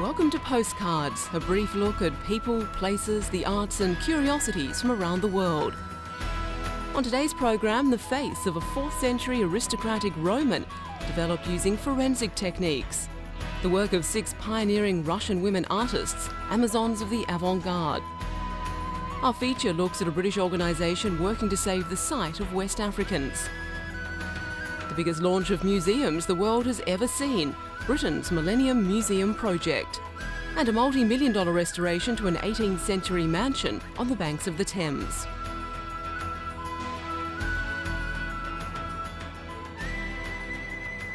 Welcome to Postcards, a brief look at people, places, the arts and curiosities from around the world. On today's program, the face of a 4th century aristocratic Roman developed using forensic techniques. The work of 6 pioneering Russian women artists, Amazons of the avant-garde. Our feature looks at a British organisation working to save the sight of West Africans. The biggest launch of museums the world has ever seen, Britain's Millennium Museum project, and a multi-million-dollar restoration to an 18th century mansion on the banks of the Thames.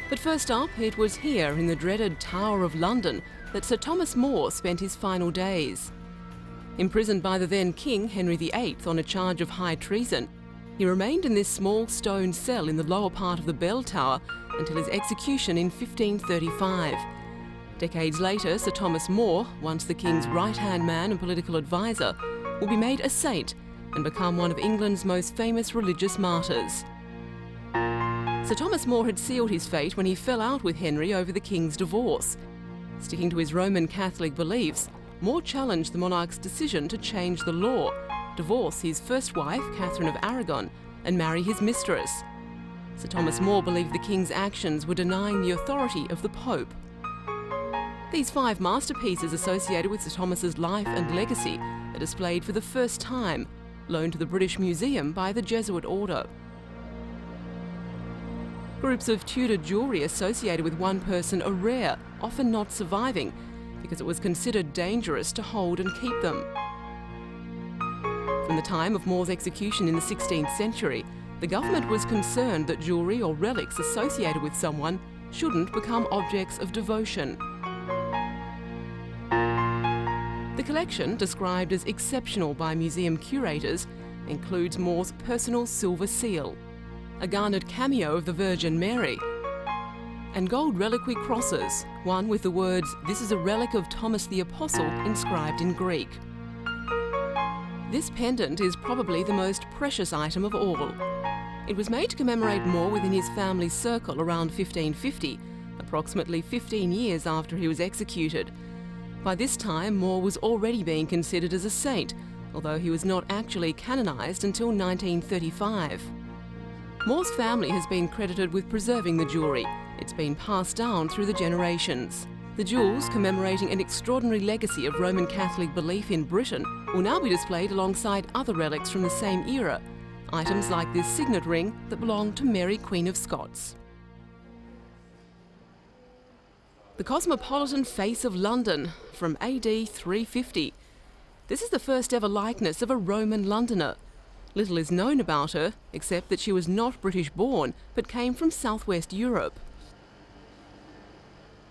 But first up, it was here in the dreaded Tower of London that Sir Thomas More spent his final days. Imprisoned by the then King Henry VIII on a charge of high treason, he remained in this small stone cell in the lower part of the bell tower until his execution in 1535. Decades later, Sir Thomas More, once the King's right-hand man and political advisor, will be made a saint and become one of England's most famous religious martyrs. Sir Thomas More had sealed his fate when he fell out with Henry over the King's divorce. Sticking to his Roman Catholic beliefs, More challenged the monarch's decision to change the law, divorce his first wife, Catherine of Aragon, and marry his mistress. Sir Thomas More believed the King's actions were denying the authority of the Pope. These 5 masterpieces associated with Sir Thomas's life and legacy are displayed for the first time, loaned to the British Museum by the Jesuit order. Groups of Tudor jewellery associated with one person are rare, often not surviving, because it was considered dangerous to hold and keep them. From the time of More's execution in the 16th century, the government was concerned that jewellery or relics associated with someone shouldn't become objects of devotion. The collection, described as exceptional by museum curators, includes More's personal silver seal, a garnered cameo of the Virgin Mary, and gold reliquary crosses, one with the words, "This is a relic of Thomas the Apostle," inscribed in Greek. This pendant is probably the most precious item of all. It was made to commemorate More within his family circle around 1550, approximately 15 years after he was executed. By this time, More was already being considered as a saint, although he was not actually canonised until 1935. More's family has been credited with preserving the jewellery. It's been passed down through the generations. The jewels, commemorating an extraordinary legacy of Roman Catholic belief in Britain, will now be displayed alongside other relics from the same era. Items like this signet ring that belonged to Mary, Queen of Scots. The cosmopolitan face of London from AD 350. This is the first ever likeness of a Roman Londoner. Little is known about her, except that she was not British born, but came from southwest Europe.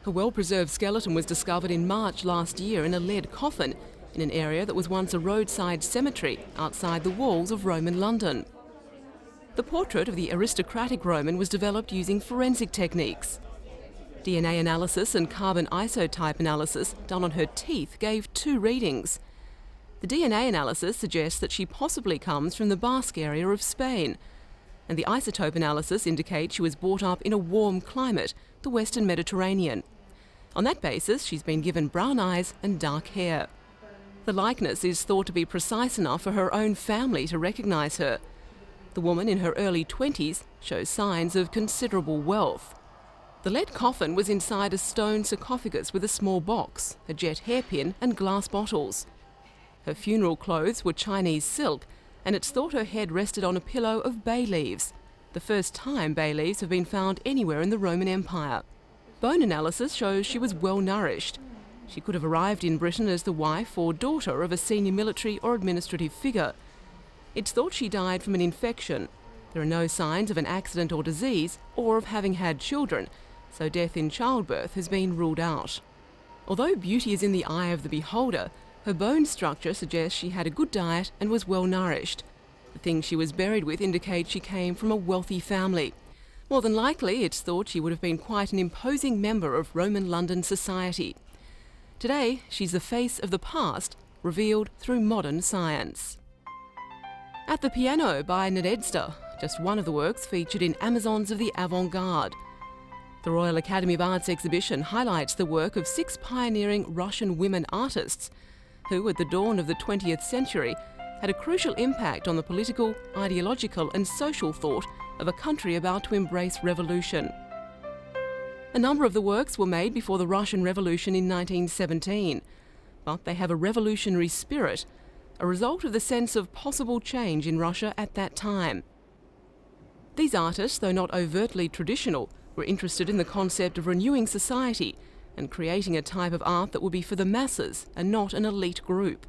Her well-preserved skeleton was discovered in March last year in a lead coffin in an area that was once a roadside cemetery outside the walls of Roman London. The portrait of the aristocratic Roman was developed using forensic techniques. DNA analysis and carbon isotype analysis done on her teeth gave 2 readings. The DNA analysis suggests that she possibly comes from the Basque area of Spain, and the isotope analysis indicates she was brought up in a warm climate, the Western Mediterranean. On that basis, she's been given brown eyes and dark hair. The likeness is thought to be precise enough for her own family to recognise her. The woman in her early 20s shows signs of considerable wealth. The lead coffin was inside a stone sarcophagus with a small box, a jet hairpin and glass bottles. Her funeral clothes were Chinese silk, and it's thought her head rested on a pillow of bay leaves, the first time bay leaves have been found anywhere in the Roman Empire. Bone analysis shows she was well nourished. She could have arrived in Britain as the wife or daughter of a senior military or administrative figure. It's thought she died from an infection. There are no signs of an accident or disease, or of having had children, so death in childbirth has been ruled out. Although beauty is in the eye of the beholder, her bone structure suggests she had a good diet and was well nourished. The things she was buried with indicate she came from a wealthy family. More than likely, it's thought she would have been quite an imposing member of Roman London society. Today, she's the face of the past, revealed through modern science. At the Piano by Nadezhda, just one of the works featured in Amazons of the Avant-Garde. The Royal Academy of Arts exhibition highlights the work of 6 pioneering Russian women artists who, at the dawn of the 20th century, had a crucial impact on the political, ideological and social thought of a country about to embrace revolution. A number of the works were made before the Russian Revolution in 1917, but they have a revolutionary spirit, a result of the sense of possible change in Russia at that time. These artists, though not overtly traditional, were interested in the concept of renewing society and creating a type of art that would be for the masses and not an elite group.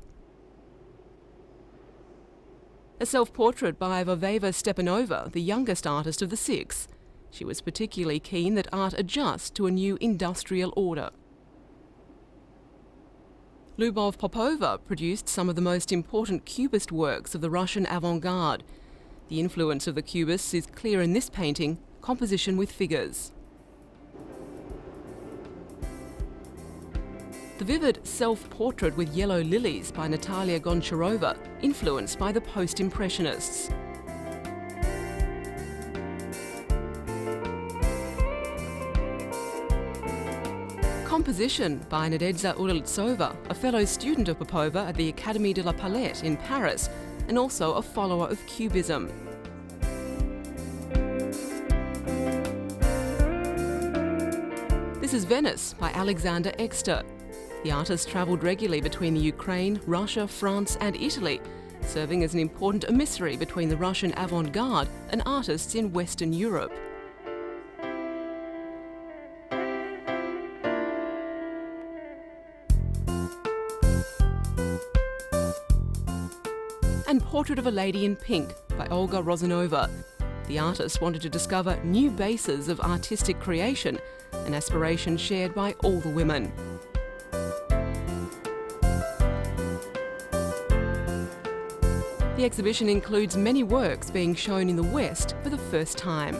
A self-portrait by Voveva Stepanova, the youngest artist of the 6. She was particularly keen that art adjust to a new industrial order. Lyubov Popova produced some of the most important Cubist works of the Russian avant-garde. The influence of the Cubists is clear in this painting, Composition with Figures. The vivid self-portrait with yellow lilies by Natalia Goncharova, influenced by the post-impressionists. Composition by Nadezhda Udaltsova, a fellow student of Popova at the Académie de la Palette in Paris, and also a follower of Cubism. This is Venice by Alexander Exter. The artist travelled regularly between the Ukraine, Russia, France and Italy, serving as an important emissary between the Russian avant-garde and artists in Western Europe. And Portrait of a Lady in Pink by Olga Rozanova. The artist wanted to discover new bases of artistic creation, an aspiration shared by all the women. The exhibition includes many works being shown in the West for the first time.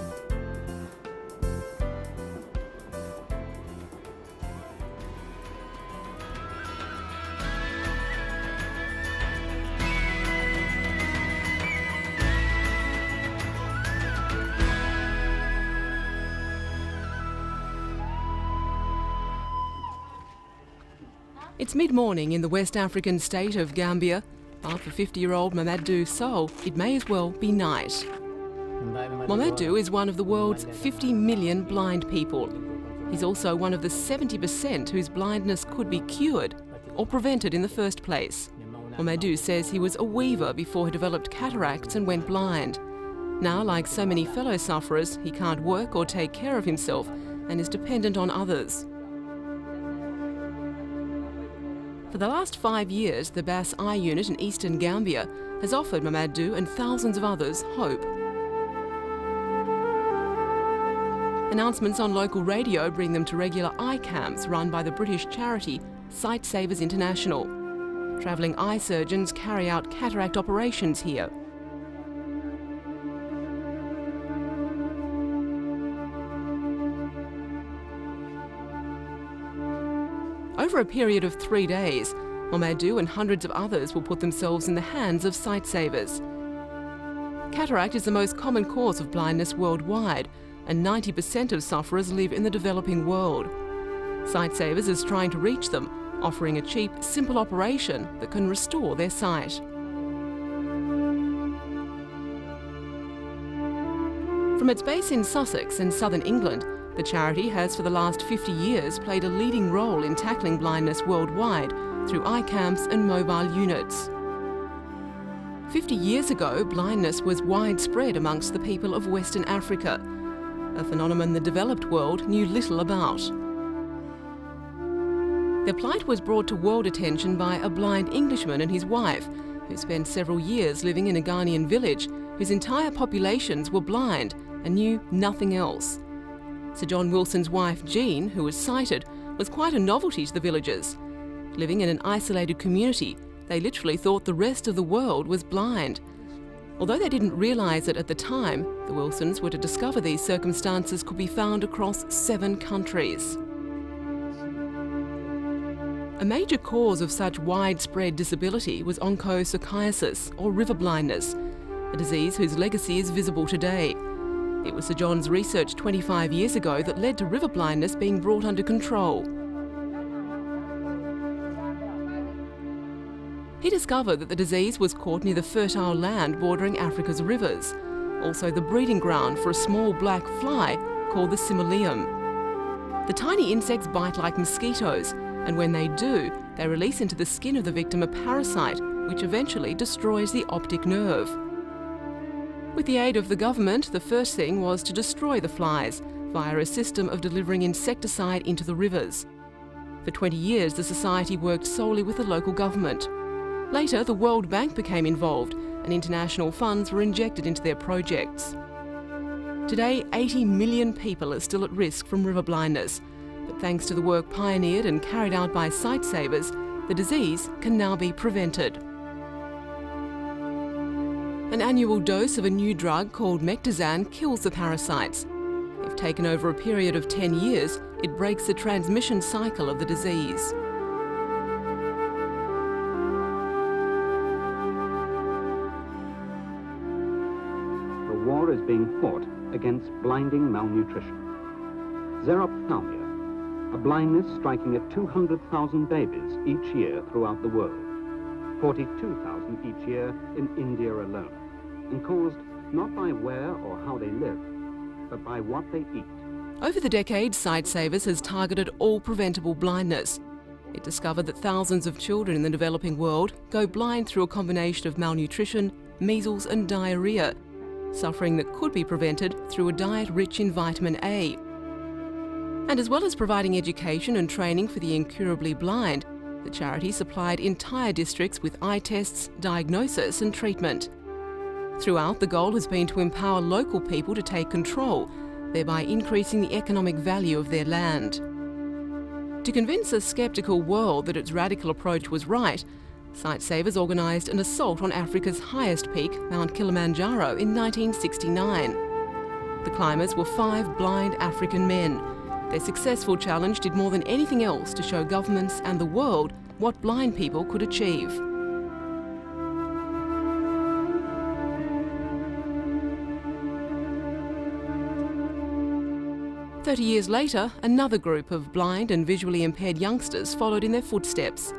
It's mid-morning in the West African state of Gambia, but for 50-year-old Mamadou Sow, it may as well be night. Mamadou is one of the world's 50 million blind people. He's also one of the 70% whose blindness could be cured or prevented in the first place. Mamadou says he was a weaver before he developed cataracts and went blind. Now, like so many fellow sufferers, he can't work or take care of himself and is dependent on others. For the last 5 years, the Bass Eye Unit in eastern Gambia has offered Mamadou and thousands of others hope. Announcements on local radio bring them to regular eye camps run by the British charity Sight Savers International. Travelling eye surgeons carry out cataract operations here. Over a period of 3 days, Mamadou and hundreds of others will put themselves in the hands of sight savers. Cataract is the most common cause of blindness worldwide, and 90% of sufferers live in the developing world. Sight Savers is trying to reach them, offering a cheap, simple operation that can restore their sight. From its base in Sussex in southern England, the charity has for the last 50 years played a leading role in tackling blindness worldwide through eye camps and mobile units. 50 years ago, blindness was widespread amongst the people of Western Africa, a phenomenon the developed world knew little about. Their plight was brought to world attention by a blind Englishman and his wife, who spent several years living in a Ghanaian village whose entire populations were blind and knew nothing else. Sir John Wilson's wife, Jean, who was sighted, was quite a novelty to the villagers. Living in an isolated community, they literally thought the rest of the world was blind. Although they didn't realise it at the time, the Wilsons were to discover these circumstances could be found across 7 countries. A major cause of such widespread disability was onchocerciasis, or river blindness, a disease whose legacy is visible today. It was Sir John's research 25 years ago that led to river blindness being brought under control. He discovered that the disease was caught near the fertile land bordering Africa's rivers, also the breeding ground for a small black fly called the simoleum. The tiny insects bite like mosquitoes, and when they do, they release into the skin of the victim a parasite, which eventually destroys the optic nerve. With the aid of the government, the first thing was to destroy the flies via a system of delivering insecticide into the rivers. For 20 years, the society worked solely with the local government. Later, the World Bank became involved and international funds were injected into their projects. Today, 80 million people are still at risk from river blindness, but thanks to the work pioneered and carried out by sightsavers, the disease can now be prevented. An annual dose of a new drug called Mectizan kills the parasites. If taken over a period of 10 years, it breaks the transmission cycle of the disease. The war is being fought against blinding malnutrition. Xerophthalmia, a blindness striking at 200,000 babies each year throughout the world, 42,000 each year in India alone, and caused not by where or how they live, but by what they eat. Over the decades, Sightsavers has targeted all preventable blindness. It discovered that thousands of children in the developing world go blind through a combination of malnutrition, measles and diarrhoea, suffering that could be prevented through a diet rich in vitamin A. And as well as providing education and training for the incurably blind, the charity supplied entire districts with eye tests, diagnosis and treatment. Throughout, the goal has been to empower local people to take control, thereby increasing the economic value of their land. To convince a sceptical world that its radical approach was right, Sightsavers organised an assault on Africa's highest peak, Mount Kilimanjaro, in 1969. The climbers were 5 blind African men. Their successful challenge did more than anything else to show governments and the world what blind people could achieve. "30 years later, another group of blind and visually impaired youngsters followed in their footsteps.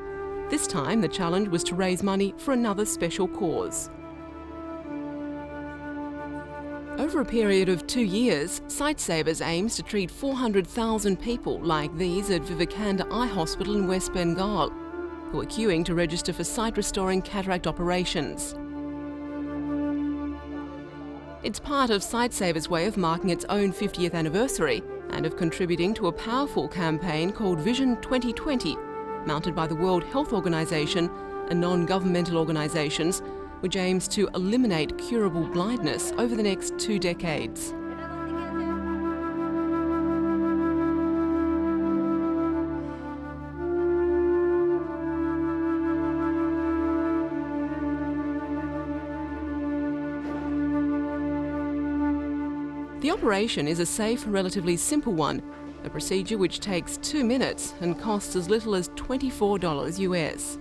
This time, the challenge was to raise money for another special cause. Over a period of 2 years, Sightsavers aims to treat 400,000 people like these at Vivekananda Eye Hospital in West Bengal, who are queuing to register for sight-restoring cataract operations. It's part of Sightsavers' way of marking its own 50th anniversary and of contributing to a powerful campaign called Vision 2020, mounted by the World Health Organization and non-governmental organisations, which aims to eliminate curable blindness over the next 2 decades. The operation is a safe, relatively simple one, a procedure which takes 2 minutes and costs as little as $24 US.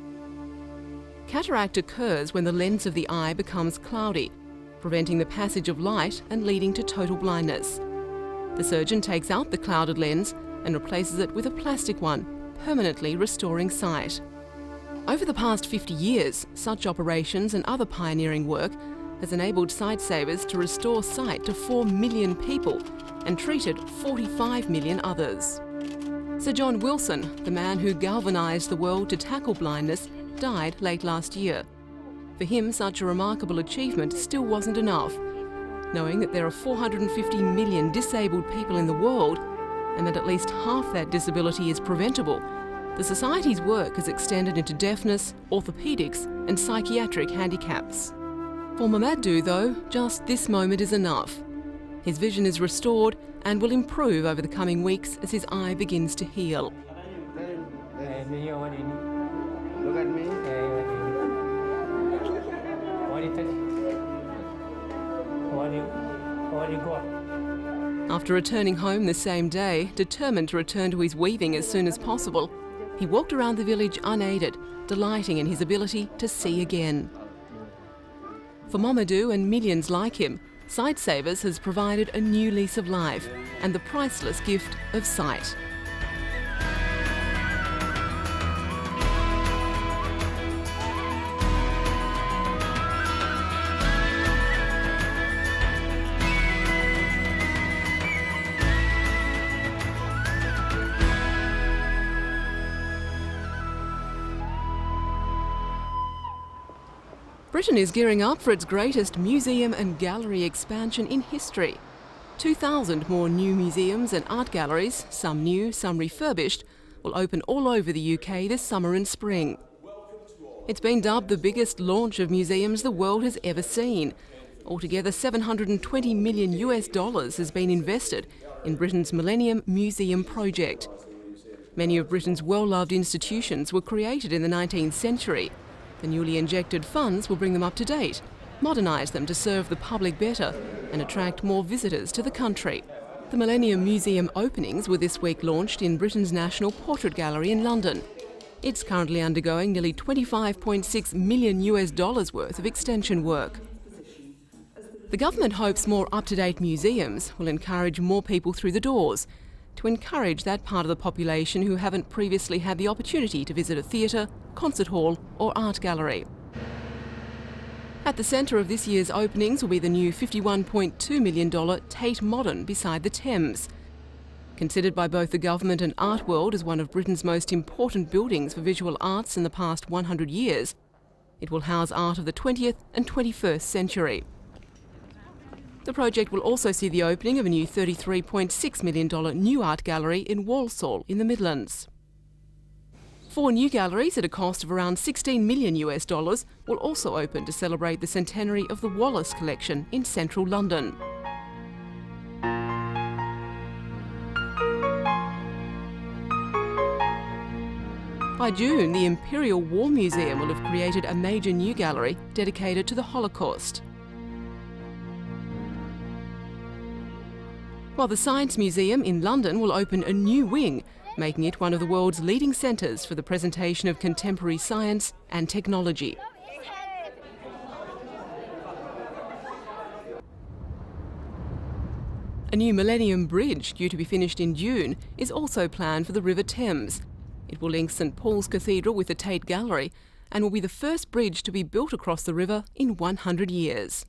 Cataract occurs when the lens of the eye becomes cloudy, preventing the passage of light and leading to total blindness. The surgeon takes out the clouded lens and replaces it with a plastic one, permanently restoring sight. Over the past 50 years, such operations and other pioneering work has enabled Sightsavers to restore sight to 4 million people and treated 45 million others. Sir John Wilson, the man who galvanised the world to tackle blindness, died late last year. For him, such a remarkable achievement still wasn't enough. Knowing that there are 450 million disabled people in the world and that at least half that disability is preventable, the Society's work has extended into deafness, orthopaedics and psychiatric handicaps. For Mamadou, though, just this moment is enough. His vision is restored and will improve over the coming weeks as his eye begins to heal. Look at me. What you got? After returning home the same day, determined to return to his weaving as soon as possible, he walked around the village unaided, delighting in his ability to see again. For Mamadou and millions like him, Sightsavers has provided a new lease of life and the priceless gift of sight. Britain is gearing up for its greatest museum and gallery expansion in history. 2,000 more new museums and art galleries, some new, some refurbished, will open all over the UK this summer and spring. It's been dubbed the biggest launch of museums the world has ever seen. Altogether, $720 million has been invested in Britain's Millennium Museum project. Many of Britain's well-loved institutions were created in the 19th century. The newly injected funds will bring them up to date, modernise them to serve the public better and attract more visitors to the country. The Millennium Museum openings were this week launched in Britain's National Portrait Gallery in London. It's currently undergoing nearly $25.6 million worth of extension work. The government hopes more up-to-date museums will encourage more people through the doors, to encourage that part of the population who haven't previously had the opportunity to visit a theatre, concert hall or art gallery. At the centre of this year's openings will be the new $51.2 million Tate Modern beside the Thames. Considered by both the government and art world as one of Britain's most important buildings for visual arts in the past 100 years, it will house art of the 20th and 21st century. The project will also see the opening of a new $33.6 million new art gallery in Walsall in the Midlands. 4 new galleries at a cost of around $16 million will also open to celebrate the centenary of the Wallace collection in central London. By June, the Imperial War Museum will have created a major new gallery dedicated to the Holocaust. While the Science Museum in London will open a new wing, making it one of the world's leading centres for the presentation of contemporary science and technology. A new Millennium Bridge, due to be finished in June, is also planned for the River Thames. It will link St Paul's Cathedral with the Tate Gallery and will be the first bridge to be built across the river in 100 years.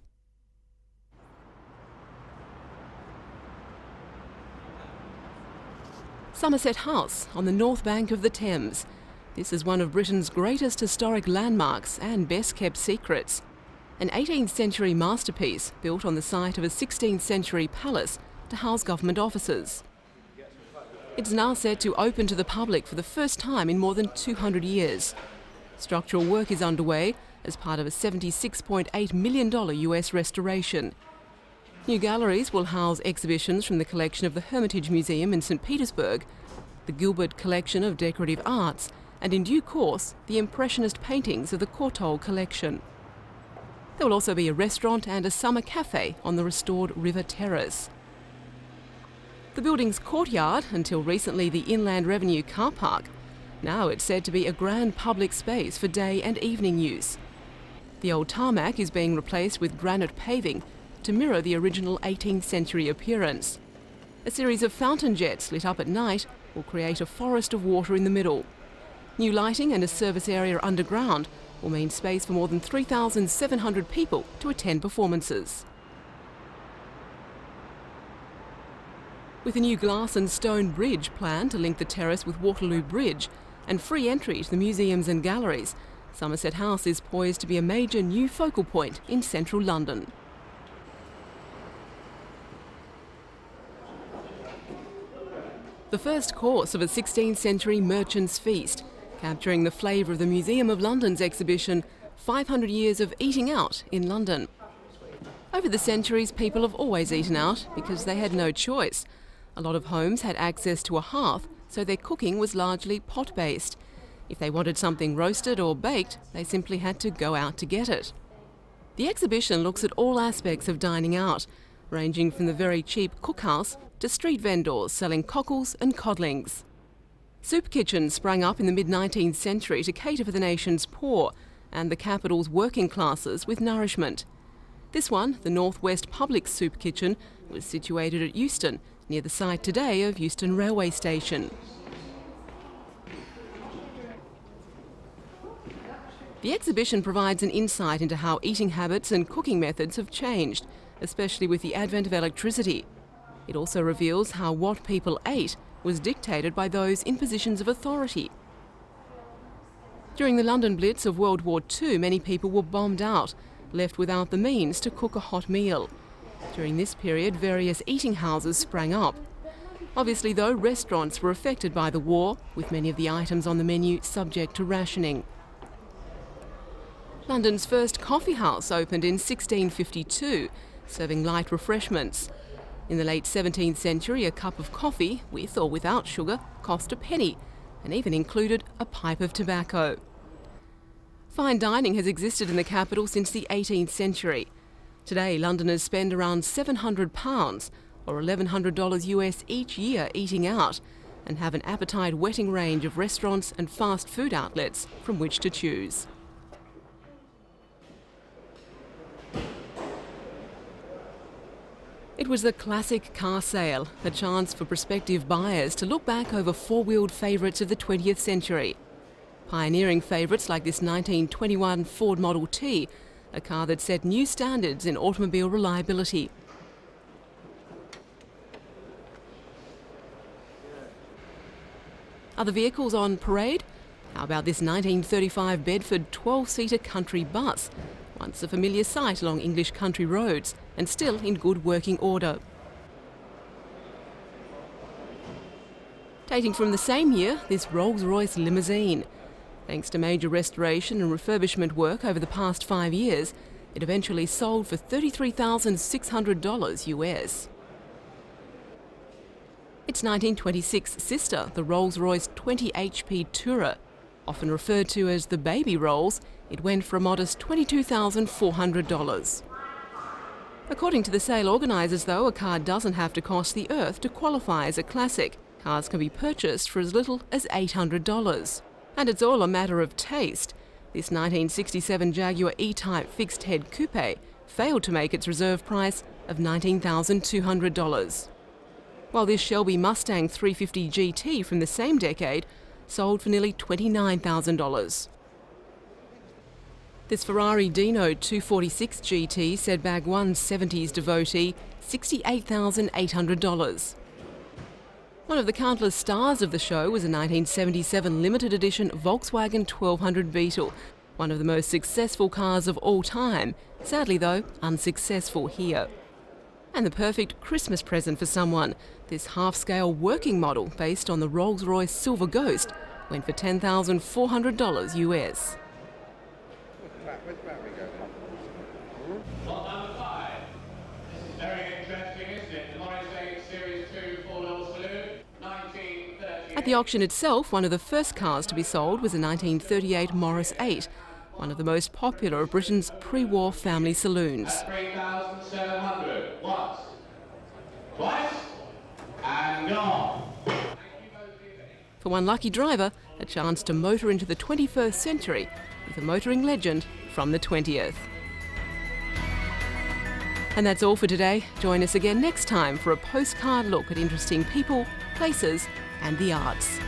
Somerset House on the north bank of the Thames. This is one of Britain's greatest historic landmarks and best-kept secrets. An 18th century masterpiece built on the site of a 16th century palace to house government offices. It's now set to open to the public for the first time in more than 200 years. Structural work is underway as part of a $76.8 million US restoration. New galleries will house exhibitions from the collection of the Hermitage Museum in St Petersburg, the Gilbert Collection of Decorative Arts, and in due course, the Impressionist paintings of the Courtauld collection. There will also be a restaurant and a summer cafe on the restored River Terrace. The building's courtyard, until recently the Inland Revenue car park, now it's said to be a grand public space for day and evening use. The old tarmac is being replaced with granite paving to mirror the original 18th century appearance. A series of fountain jets lit up at night will create a forest of water in the middle. New lighting and a service area underground will mean space for more than 3,700 people to attend performances. With a new glass and stone bridge planned to link the terrace with Waterloo Bridge and free entry to the museums and galleries, Somerset House is poised to be a major new focal point in central London. The first course of a 16th century merchant's feast, capturing the flavour of the Museum of London's exhibition, 500 Years of Eating Out in London. Over the centuries, people have always eaten out because they had no choice. A lot of homes had access to a hearth, so their cooking was largely pot-based. If they wanted something roasted or baked, they simply had to go out to get it. The exhibition looks at all aspects of dining out, ranging from the very cheap cookhouse to street vendors selling cockles and codlings. Soup kitchens sprang up in the mid-19th century to cater for the nation's poor and the capital's working classes with nourishment. This one, the Northwest Public Soup Kitchen, was situated at Euston, near the site today of Euston Railway Station. The exhibition provides an insight into how eating habits and cooking methods have changed, especially with the advent of electricity. It also reveals how what people ate was dictated by those in positions of authority. During the London Blitz of World War II, many people were bombed out, left without the means to cook a hot meal. During this period, various eating houses sprang up. Obviously, though, restaurants were affected by the war, with many of the items on the menu subject to rationing. London's first coffee house opened in 1652, serving light refreshments. In the late 17th century, a cup of coffee, with or without sugar, cost a penny, and even included a pipe of tobacco. Fine dining has existed in the capital since the 18th century. Today, Londoners spend around £700 or $1,100 US each year eating out, and have an appetite-whetting range of restaurants and fast food outlets from which to choose. It was the classic car sale, a chance for prospective buyers to look back over four-wheeled favourites of the 20th century. Pioneering favourites like this 1921 Ford Model T, a car that set new standards in automobile reliability. Other vehicles on parade? How about this 1935 Bedford 12-seater country bus, once a familiar sight along English country roads and still in good working order. Dating from the same year, this Rolls-Royce limousine. Thanks to major restoration and refurbishment work over the past 5 years, it eventually sold for $33,600 US. Its 1926 sister, the Rolls-Royce 20 HP Tourer, often referred to as the Baby Rolls, it went for a modest $22,400. According to the sale organisers, though, a car doesn't have to cost the earth to qualify as a classic. Cars can be purchased for as little as $800. And it's all a matter of taste. This 1967 Jaguar E-Type fixed-head coupe failed to make its reserve price of $19,200. While this Shelby Mustang 350 GT from the same decade sold for nearly $29,000. This Ferrari Dino 246 GT said Bag 170's devotee $68,800. One of the countless stars of the show was a 1977 limited edition Volkswagen 1200 Beetle, one of the most successful cars of all time, sadly though, unsuccessful here. And the perfect Christmas present for someone, this half-scale working model based on the Rolls-Royce Silver Ghost went for $10,400 US. At the auction itself, one of the first cars to be sold was a 1938 Morris 8, one of the most popular of Britain's pre-war family saloons. 3,700. Once, twice, and gone. For one lucky driver, a chance to motor into the 21st century with a motoring legend from the 20th. And that's all for today. Join us again next time for a postcard look at interesting people, places, and the arts.